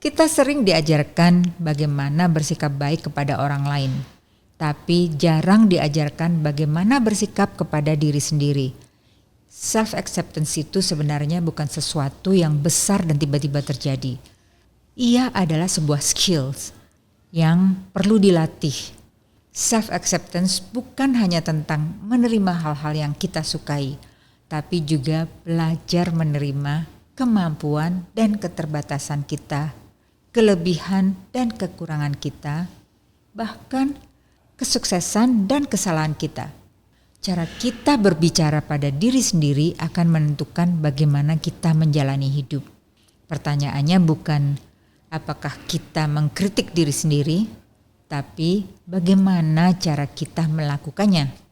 Kita sering diajarkan bagaimana bersikap baik kepada orang lain, tapi jarang diajarkan bagaimana bersikap kepada diri sendiri. Self-acceptance itu sebenarnya bukan sesuatu yang besar dan tiba-tiba terjadi. Ia adalah sebuah skills yang perlu dilatih. Self-acceptance bukan hanya tentang menerima hal-hal yang kita sukai, tapi juga belajar menerima kemampuan dan keterbatasan kita, kelebihan dan kekurangan kita, bahkan kesuksesan dan kesalahan kita. Cara kita berbicara pada diri sendiri akan menentukan bagaimana kita menjalani hidup. Pertanyaannya bukan apakah kita mengkritik diri sendiri, tapi bagaimana cara kita melakukannya.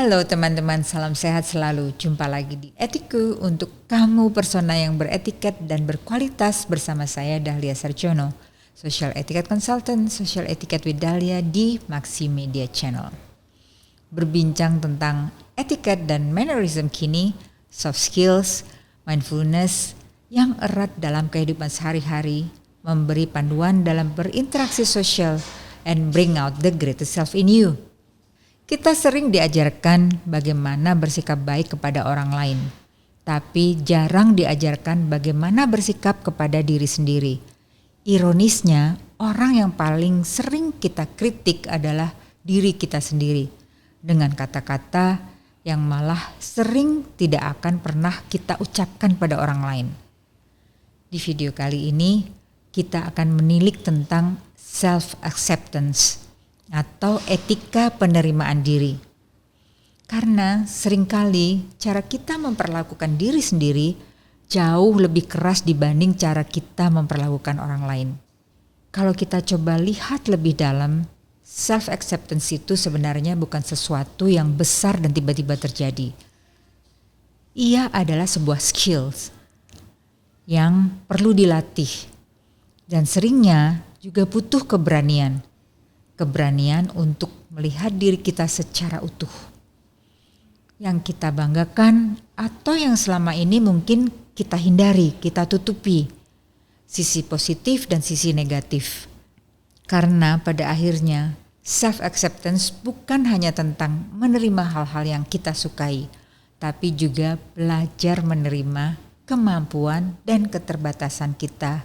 Halo teman-teman, salam sehat selalu. Jumpa lagi di Etiku untuk kamu persona yang beretiket dan berkualitas bersama saya Dahlia Sarjono, Social Etiquette Consultant, Social Etiquette with Dahlia di Maxi Media Channel. Berbincang tentang etiket dan mannerism kini, soft skills, mindfulness yang erat dalam kehidupan sehari-hari, memberi panduan dalam berinteraksi sosial and bring out the greatest self in you. Kita sering diajarkan bagaimana bersikap baik kepada orang lain, tapi jarang diajarkan bagaimana bersikap kepada diri sendiri. Ironisnya, orang yang paling sering kita kritik adalah diri kita sendiri, dengan kata-kata yang malah sering tidak akan pernah kita ucapkan pada orang lain. Di video kali ini, kita akan menilik tentang self-acceptance atau etika penerimaan diri. Karena seringkali cara kita memperlakukan diri sendiri jauh lebih keras dibanding cara kita memperlakukan orang lain. Kalau kita coba lihat lebih dalam, self-acceptance itu sebenarnya bukan sesuatu yang besar dan tiba-tiba terjadi. Ia adalah sebuah skills yang perlu dilatih dan seringnya juga butuh keberanian. Keberanian untuk melihat diri kita secara utuh. Yang kita banggakan atau yang selama ini mungkin kita hindari, kita tutupi. Sisi positif dan sisi negatif. Karena pada akhirnya self-acceptance bukan hanya tentang menerima hal-hal yang kita sukai, tapi juga belajar menerima kemampuan dan keterbatasan kita,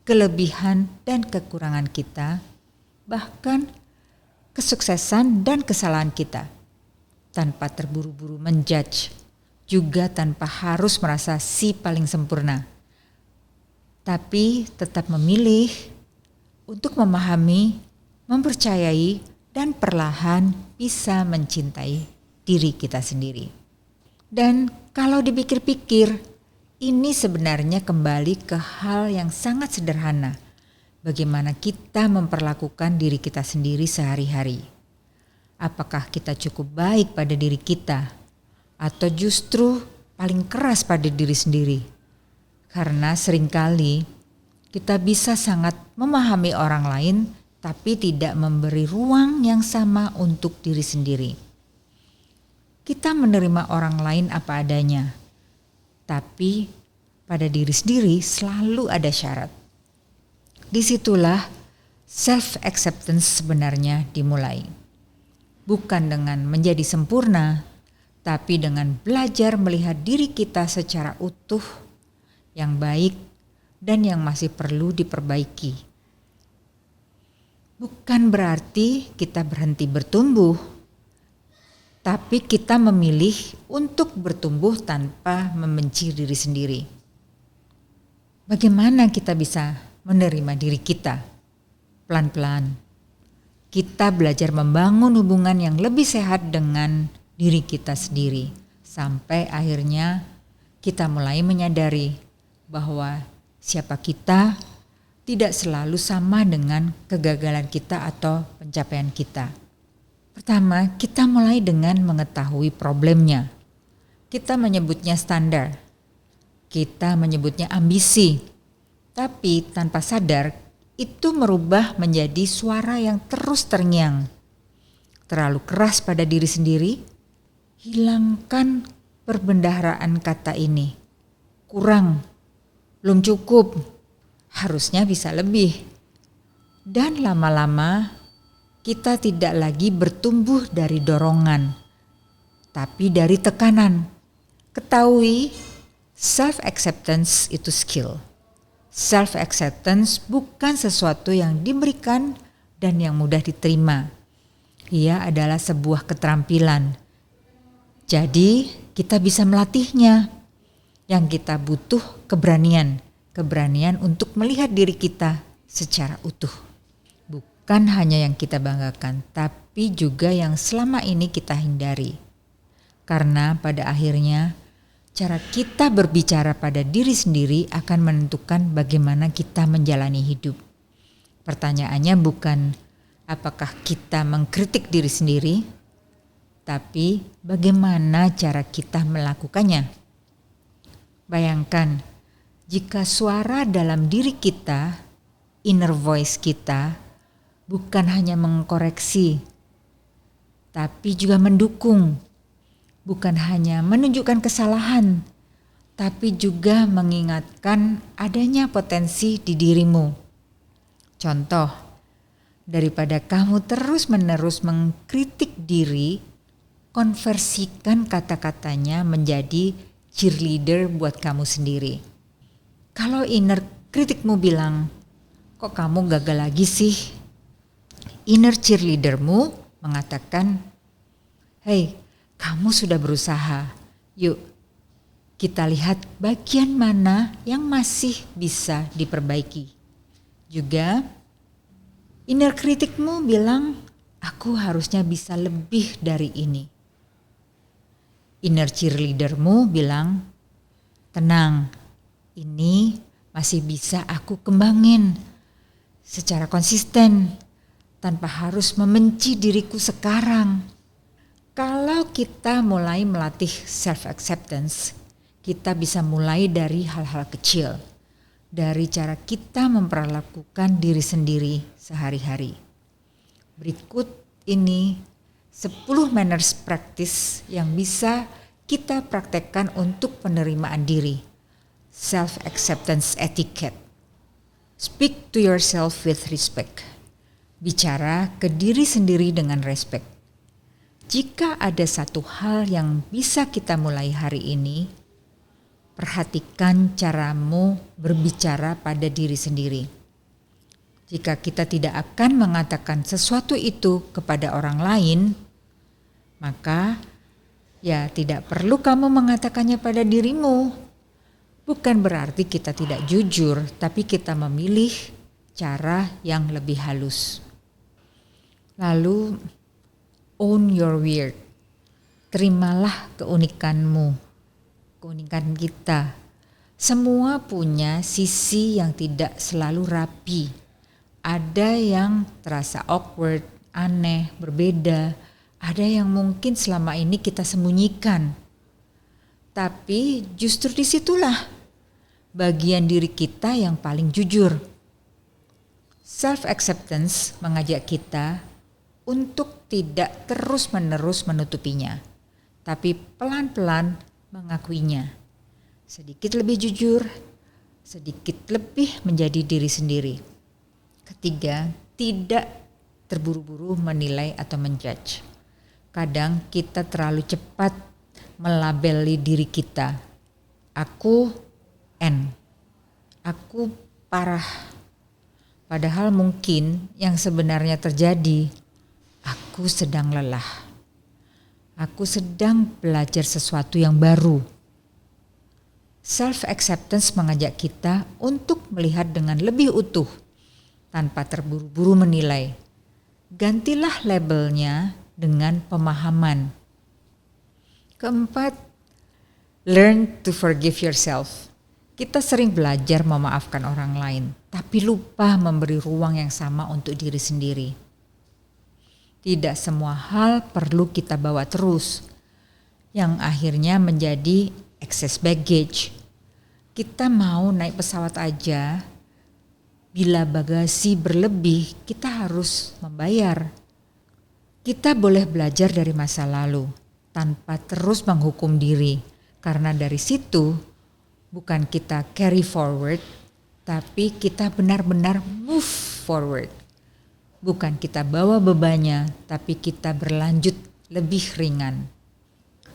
kelebihan dan kekurangan kita, bahkan kesuksesan dan kesalahan kita, tanpa terburu-buru menjudge, juga tanpa harus merasa si paling sempurna, tapi tetap memilih untuk memahami, mempercayai, dan perlahan bisa mencintai diri kita sendiri. Dan kalau dipikir-pikir, ini sebenarnya kembali ke hal yang sangat sederhana. Bagaimana kita memperlakukan diri kita sendiri sehari-hari. Apakah kita cukup baik pada diri kita atau justru paling keras pada diri sendiri? Karena seringkali kita bisa sangat memahami orang lain tapi tidak memberi ruang yang sama untuk diri sendiri. Kita menerima orang lain apa adanya, tapi pada diri sendiri selalu ada syarat. Disitulah self-acceptance sebenarnya dimulai. Bukan dengan menjadi sempurna, tapi dengan belajar melihat diri kita secara utuh, yang baik dan yang masih perlu diperbaiki. Bukan berarti kita berhenti bertumbuh, tapi kita memilih untuk bertumbuh tanpa membenci diri sendiri. Bagaimana kita bisa menerima diri kita? Pelan-pelan kita belajar membangun hubungan yang lebih sehat dengan diri kita sendiri, Sampai akhirnya kita mulai menyadari bahwa siapa kita tidak selalu sama dengan kegagalan kita atau pencapaian kita. Pertama, kita mulai dengan mengetahui problemnya. Kita menyebutnya standar, kita menyebutnya ambisi, tapi tanpa sadar itu merubah menjadi suara yang terus terngiang. Terlalu keras pada diri sendiri, hilangkan perbendaharaan kata ini. Kurang, belum cukup, harusnya bisa lebih. Dan lama-lama kita tidak lagi bertumbuh dari dorongan, tapi dari tekanan. Ketahui, self-acceptance itu skill. Self-acceptance bukan sesuatu yang diberikan dan yang mudah diterima. Ia adalah sebuah keterampilan. Jadi kita bisa melatihnya. Yang kita butuh keberanian. Keberanian untuk melihat diri kita secara utuh. Bukan hanya yang kita banggakan, tapi juga yang selama ini kita hindari. Karena pada akhirnya cara kita berbicara pada diri sendiri akan menentukan bagaimana kita menjalani hidup. Pertanyaannya bukan apakah kita mengkritik diri sendiri, tapi bagaimana cara kita melakukannya. Bayangkan jika suara dalam diri kita, inner voice kita, bukan hanya mengkoreksi, tapi juga mendukung. Bukan hanya menunjukkan kesalahan, tapi juga mengingatkan adanya potensi di dirimu. Contoh, daripada kamu terus-menerus mengkritik diri, konversikan kata-katanya menjadi cheerleader buat kamu sendiri. Kalau inner kritikmu bilang, kok kamu gagal lagi sih? Inner cheerleadermu mengatakan, hey, kamu sudah berusaha, yuk kita lihat bagian mana yang masih bisa diperbaiki. Juga inner kritikmu bilang, aku harusnya bisa lebih dari ini. Inner cheerleadermu bilang, tenang, ini masih bisa aku kembangin secara konsisten tanpa harus membenci diriku sekarang. Kalau kita mulai melatih self-acceptance, kita bisa mulai dari hal-hal kecil, dari cara kita memperlakukan diri sendiri sehari-hari. Berikut ini 10 manners practice yang bisa kita praktekkan untuk penerimaan diri. Self-acceptance etiquette. Speak to yourself with respect. Bicara ke diri sendiri dengan respect. Jika ada satu hal yang bisa kita mulai hari ini, perhatikan caramu berbicara pada diri sendiri. Jika kita tidak akan mengatakan sesuatu itu kepada orang lain, maka ya tidak perlu kamu mengatakannya pada dirimu. Bukan berarti kita tidak jujur, tapi kita memilih cara yang lebih halus. Lalu, own your weird. Terimalah keunikanmu, keunikan kita. Semua punya sisi yang tidak selalu rapi. Ada yang terasa awkward, aneh, berbeda. Ada yang mungkin selama ini kita sembunyikan. Tapi justru disitulah bagian diri kita yang paling jujur. Self-acceptance mengajak kita untuk tidak terus-menerus menutupinya, tapi pelan-pelan mengakuinya. Sedikit lebih jujur, sedikit lebih menjadi diri sendiri. Ketiga, tidak terburu-buru menilai atau menjudge. Kadang kita terlalu cepat melabeli diri kita. Aku N. Aku parah. Padahal mungkin yang sebenarnya terjadi, aku sedang lelah. Aku sedang belajar sesuatu yang baru. Self-acceptance mengajak kita untuk melihat dengan lebih utuh, tanpa terburu-buru menilai. Gantilah labelnya dengan pemahaman. Keempat, Learn to forgive yourself. Kita sering belajar memaafkan orang lain, tapi lupa memberi ruang yang sama untuk diri sendiri. Tidak semua hal perlu kita bawa terus, yang akhirnya menjadi excess baggage. Kita mau naik pesawat aja, bila bagasi berlebih, kita harus membayar. Kita boleh belajar dari masa lalu tanpa terus menghukum diri, karena dari situ bukan kita carry forward, tapi kita benar-benar move forward. Bukan kita bawa bebannya, tapi kita berlanjut lebih ringan.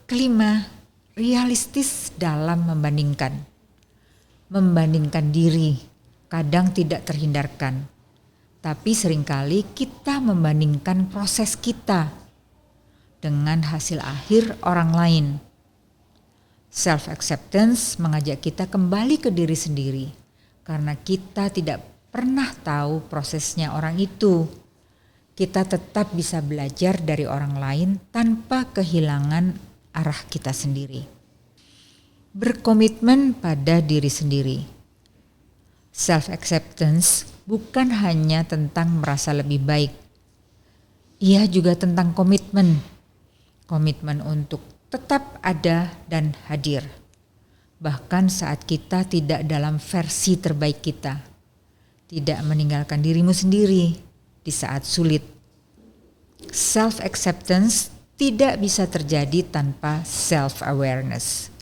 Kelima, realistis dalam membandingkan. Membandingkan diri kadang tidak terhindarkan. Tapi seringkali kita membandingkan proses kita dengan hasil akhir orang lain. Self-acceptance mengajak kita kembali ke diri sendiri karena kita tidak pernah tahu prosesnya orang itu. Kita tetap bisa belajar dari orang lain tanpa kehilangan arah kita sendiri. Berkomitmen pada diri sendiri. Self-acceptance bukan hanya tentang merasa lebih baik. Ia juga tentang komitmen. Komitmen untuk tetap ada dan hadir. Bahkan saat kita tidak dalam versi terbaik kita. Tidak meninggalkan dirimu sendiri di saat sulit. Self-acceptance tidak bisa terjadi tanpa self-awareness.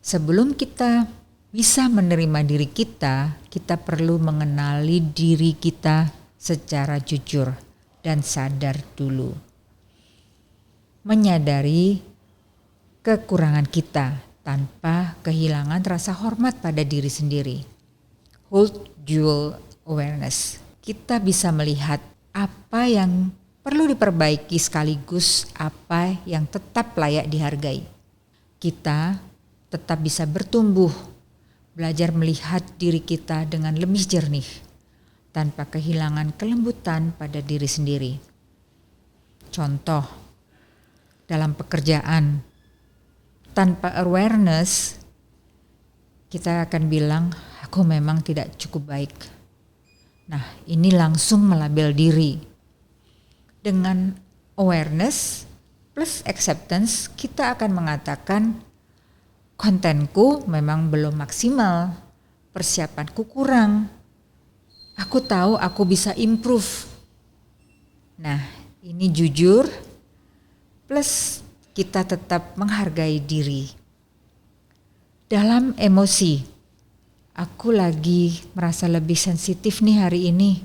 Sebelum kita bisa menerima diri kita perlu mengenali diri kita secara jujur dan sadar dulu. Menyadari kekurangan kita tanpa kehilangan rasa hormat pada diri sendiri. Hold dual awareness. Kita bisa melihat apa yang perlu diperbaiki sekaligus apa yang tetap layak dihargai. Kita tetap bisa bertumbuh, belajar melihat diri kita dengan lebih jernih, tanpa kehilangan kelembutan pada diri sendiri. Contoh, dalam pekerjaan, tanpa awareness, kita akan bilang, aku memang tidak cukup baik. Nah, ini langsung melabel diri. Dengan awareness plus acceptance, kita akan mengatakan, kontenku memang belum maksimal, persiapanku kurang. Aku tahu aku bisa improve. Nah, ini jujur plus kita tetap menghargai diri. Dalam emosi, aku lagi merasa lebih sensitif nih hari ini.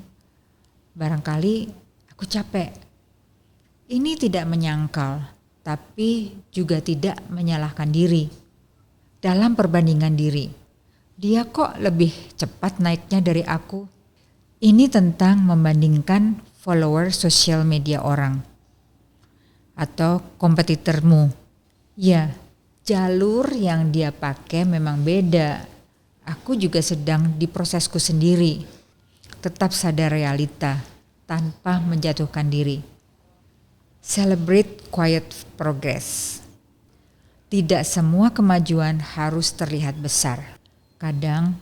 Barangkali aku capek. Ini tidak menyangkal, tapi juga tidak menyalahkan diri. Dalam perbandingan diri, dia kok lebih cepat naiknya dari aku. Ini tentang membandingkan follower sosial media orang atau kompetitormu. Ya, jalur yang dia pakai memang beda. Aku juga sedang di prosesku sendiri. Tetap sadar realita tanpa menjatuhkan diri. Celebrate quiet progress. Tidak semua kemajuan harus terlihat besar. Kadang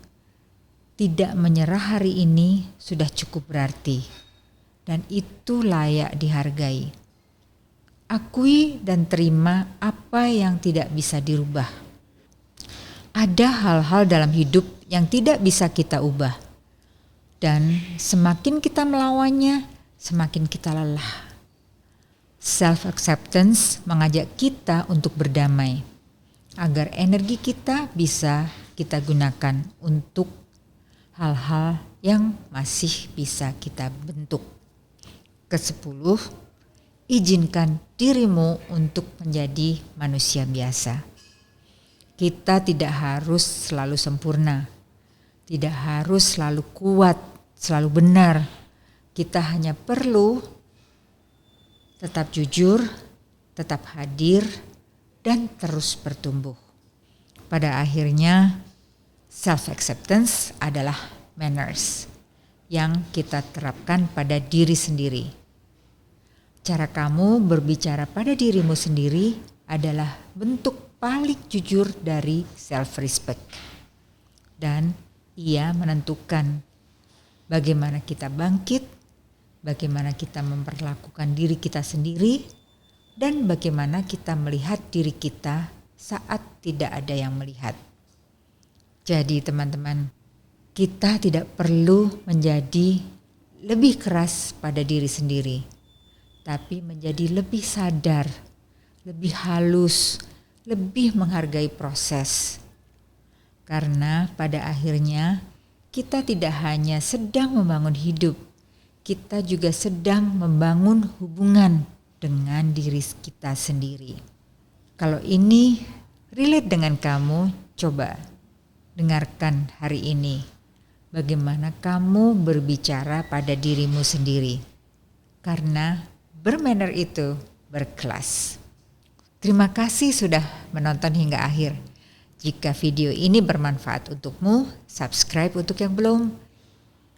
tidak menyerah hari ini sudah cukup berarti. Dan itu layak dihargai. Akui dan terima apa yang tidak bisa dirubah. Ada hal-hal dalam hidup yang tidak bisa kita ubah. Dan semakin kita melawannya, semakin kita lelah. Self-acceptance mengajak kita untuk berdamai, agar energi kita bisa kita gunakan untuk hal-hal yang masih bisa kita bentuk. Ke-10, izinkan dirimu untuk menjadi manusia biasa. Kita tidak harus selalu sempurna, tidak harus selalu kuat, selalu benar. Kita hanya perlu tetap jujur, tetap hadir, dan terus bertumbuh. Pada akhirnya, self-acceptance adalah manners yang kita terapkan pada diri sendiri. Cara kamu berbicara pada dirimu sendiri adalah bentuk paling jujur dari self-respect. Dan ia menentukan bagaimana kita bangkit, bagaimana kita memperlakukan diri kita sendiri, dan bagaimana kita melihat diri kita saat tidak ada yang melihat. Jadi teman-teman, kita tidak perlu menjadi lebih keras pada diri sendiri, tapi menjadi lebih sadar, lebih halus, lebih menghargai proses. Karena pada akhirnya kita tidak hanya sedang membangun hidup, kita juga sedang membangun hubungan dengan diri kita sendiri. Kalau ini relate dengan kamu, coba dengarkan hari ini bagaimana kamu berbicara pada dirimu sendiri. Karena bermanner itu berkelas. Terima kasih sudah menonton hingga akhir. Jika video ini bermanfaat untukmu, subscribe untuk yang belum,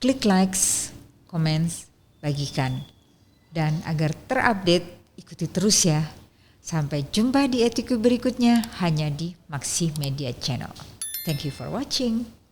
klik likes, comments, bagikan. Dan agar terupdate, ikuti terus ya. Sampai jumpa di Etiku berikutnya hanya di Maxi Media Channel. Thank you for watching.